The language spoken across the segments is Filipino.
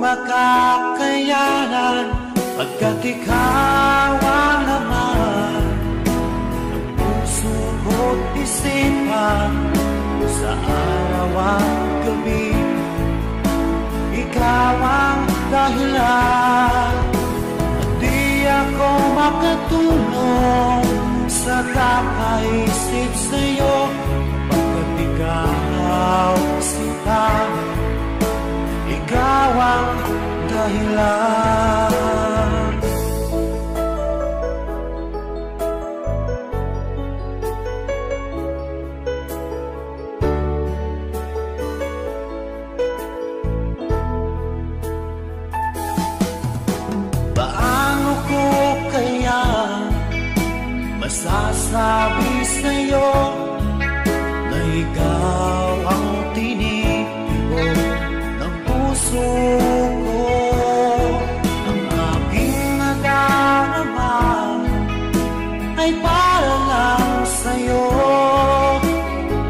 makakayanan pagkat ikaw ang laman ng puso ko't isipan sa araw at gabi. Ikaw ang dahilan at di ako makatulong sa kakaisip sa'yo pagkat ikaw sinta. Ikaw ang dahilan. Paano ko kaya masasabi sa'yo na ikaw ang tinitibok ng puso ko? Ang aking nadarama ay para lang sa'yo.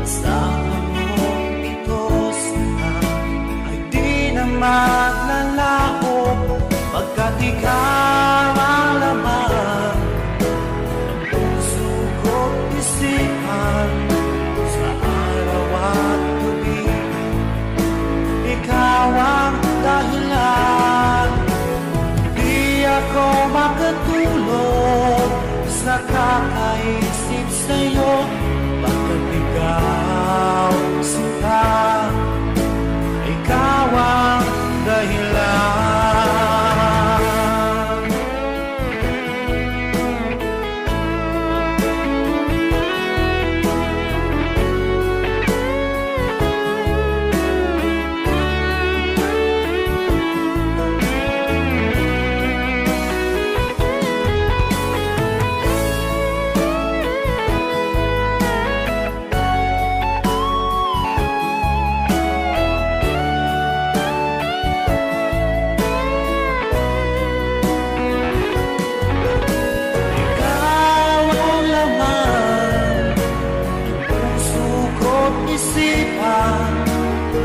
Asahan mo ito sana ay di na maglalaho pagkat ikaw ang laman ng puso ko't isipan sa araw at gabi. Ikaw ang dahilan, di ako makatulog sa kakaisip sa'yo pagkat ikaw sinta. Ikaw ang dahilan.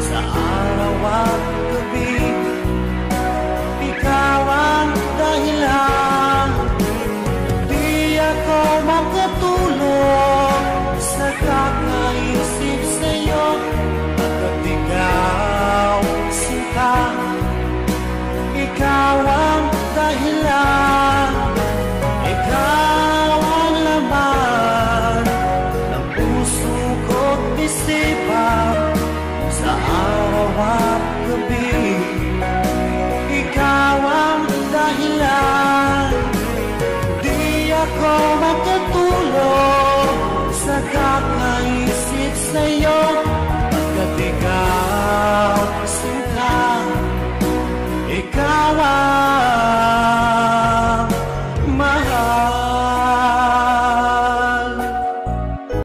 Sa araw at gabi, ikaw ang dahilan. Di ako makatulog sa kakaisip sa'yo pagkat ikaw sinta. Ikaw ang dahilan, ikaw ang laman ng puso ko't isipan sa araw at gabi. Ikaw ang dahilan, di ako